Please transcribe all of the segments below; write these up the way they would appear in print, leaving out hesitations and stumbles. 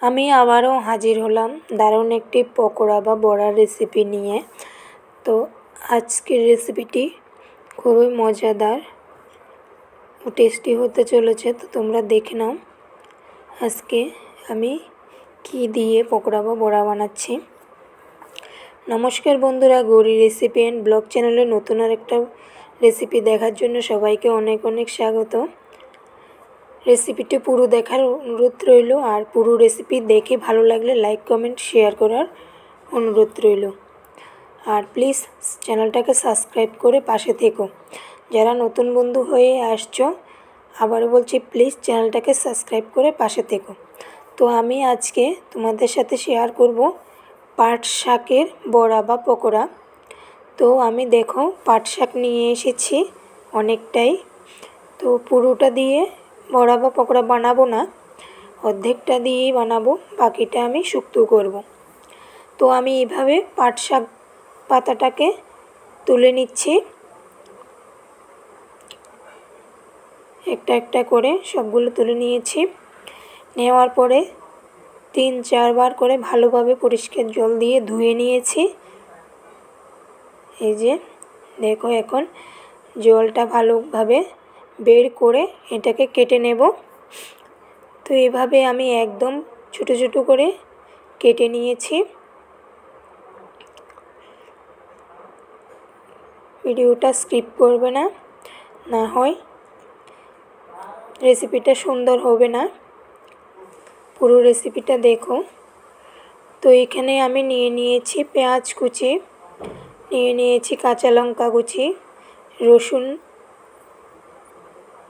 আমি আবারও হাজির হলাম দারুণ একটি পকোড়া বা বড়ার রেসিপি নিয়ে। তো আজকের রেসিপিটি খুবই মজাদার ও টেস্টি হতে চলেছে, তো তোমরা দেখে নাও আজকে আমি কি দিয়ে পকোড়া বা বড়া বানাচ্ছি। নমস্কার বন্ধুরা, গৌরী রেসিপি অ্যান্ড ব্লগ চ্যানেলে নতুন আর একটা রেসিপি দেখার জন্য সবাইকে অনেক অনেক স্বাগত। রেসিপিটি পুরো দেখার অনুরোধ রইল, আর পুরো রেসিপি দেখে ভালো লাগলে লাইক কমেন্ট শেয়ার করার অনুরোধ রইল। আর প্লিজ চ্যানেলটাকে সাবস্ক্রাইব করে পাশে থেকো। যারা নতুন বন্ধু হয়ে আসছো, আবারও বলছি প্লিজ চ্যানেলটাকে সাবস্ক্রাইব করে পাশে থেকো। তো আমি আজকে তোমাদের সাথে শেয়ার করব পাট শাকের বড়া বা পকোড়া। তো আমি দেখো পাট শাক নিয়ে এসেছি অনেকটাই। তো পুরোটা দিয়ে বড়া বা পকোড়া বানাবো না, অর্ধেকটা দিয়েই বানাবো, বাকিটা আমি শুক্তো করব। তো আমি এইভাবে পাট শাক পাতাটাকে তুলে নিচ্ছি, একটা একটা করে সবগুলো তুলে নিয়েছি। নেওয়ার পরে 3-4 বার করে ভালোভাবে পরিষ্কার জল দিয়ে ধুয়ে নিয়েছি। এই যে দেখো, এখন জলটা ভালোভাবে বের করে এটাকে কেটে নেব। তো এভাবে আমি একদম ছোট ছোট করে কেটে নিয়েছি। ভিডিওটা স্কিপ করবে না, না হয় রেসিপিটা সুন্দর হবে না। পুরো রেসিপিটা দেখো। তো এখানে আমি নিয়ে নিয়েছি পেঁয়াজ কুচি, নিয়ে নিয়েছি কাঁচা লঙ্কা কুচি, রসুন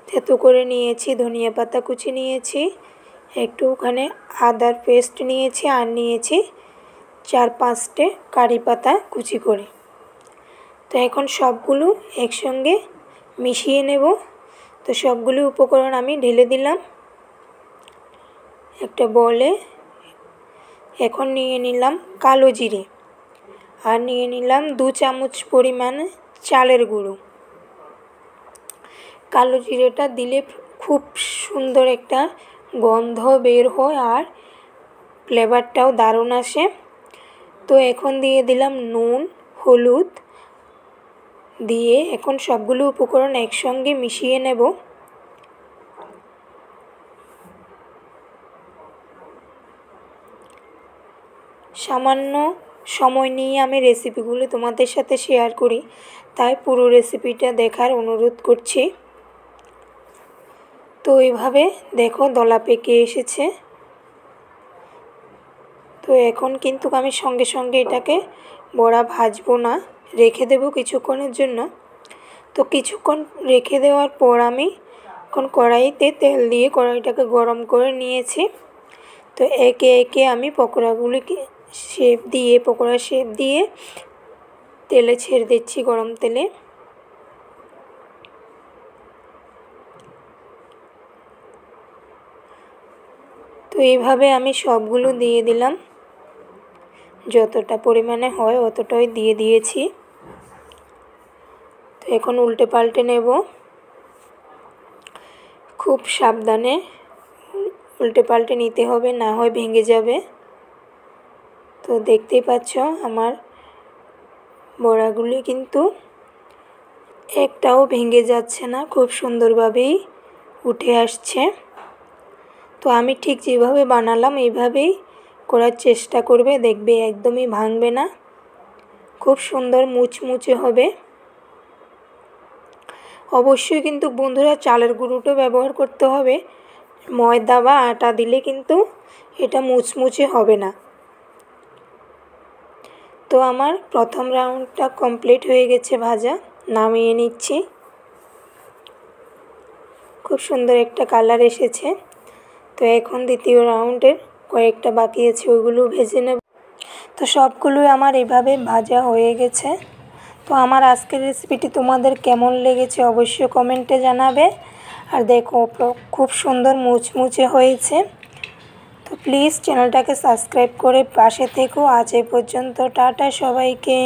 থেতো করে নিয়েছি, ধনিয়া পাতা কুচি নিয়েছি, একটু ওখানে আদার পেস্ট নিয়েছি, আর নিয়েছি 4-5টে কারি পাতা কুচি করে। তো এখন সবগুলো একসঙ্গে মিশিয়ে নেব। তো সবগুলো উপকরণ আমি ঢেলে দিলাম একটা বলে। এখন নিয়ে নিলাম কালো জিরে, আর নিয়ে নিলাম 2 চামচ পরিমাণ চালের গুঁড়ো। কালো জিরেটা দিলে খুব সুন্দর একটা গন্ধ বের হয়, আর ফ্লেভারটাও দারুণ আসে। তো এখন দিয়ে দিলাম নুন, হলুদ দিয়ে এখন সবগুলো উপকরণ একসঙ্গে মিশিয়ে নেব। সামান্য সময় নিয়ে আমি রেসিপিগুলো তোমাদের সাথে শেয়ার করি, তাই পুরো রেসিপিটা দেখার অনুরোধ করছি। তো এইভাবে দেখো দলা পেকে এসেছে। তো এখন কিন্তু আমি সঙ্গে সঙ্গে এটাকে বড়া ভাজবো না, রেখে দেব কিছুক্ষণের জন্য। তো কিছুক্ষণ রেখে দেওয়ার পর আমি এখন কড়াইতে তেল দিয়ে কড়াইটাকে গরম করে নিয়েছি। তো একে একে আমি পকোড়াগুলিকে পকোড়া শেপ দিয়ে তেলে ছেড়ে দিচ্ছি, গরম তেলে। তো এইভাবে আমি সবগুলো দিয়ে দিলাম, যতটা পরিমাণে হয় অতটাই দিয়ে দিয়েছি। তো এখন উল্টে পাল্টে নেব, খুব সাবধানে উল্টে পাল্টে নিতে হবে, না হয় ভেঙে যাবে। তো দেখতেই পাচ্ছ আমার বড়াগুলি কিন্তু একটাও ভেঙে যাচ্ছে না, খুব সুন্দরভাবেই উঠে আসছে। তো আমি ঠিক যেভাবে বানালাম এইভাবেই করার চেষ্টা করবে, দেখবে একদমই ভাঙবে না, খুব সুন্দর মুচমুচে হবে। অবশ্যই কিন্তু বন্ধুরা চালের গুঁড়োটা ব্যবহার করতে হবে, ময়দা বা আটা দিলে কিন্তু এটা মুচমুচে হবে না। তো আমার প্রথম রাউন্ডটা কমপ্লিট হয়ে গেছে ভাজা, নামিয়ে নিচ্ছি। খুব সুন্দর একটা কালার এসেছে। তো এখন দ্বিতীয় রাউন্ডের কয়েকটা বাকি আছে, ওইগুলো ভেজে নেব। তো সবগুলোই আমার এভাবে ভাজা হয়ে গেছে। তো আমার আজকের রেসিপিটি তোমাদের কেমন লেগেছে অবশ্যই কমেন্টে জানাবে। আর দেখো খুব সুন্দর মুচমুচে হয়েছে। তো প্লিজ চ্যানেলটাকে সাবস্ক্রাইব করে পাশে থেকো। আজ এই পর্যন্ত, টাটা সবাইকে।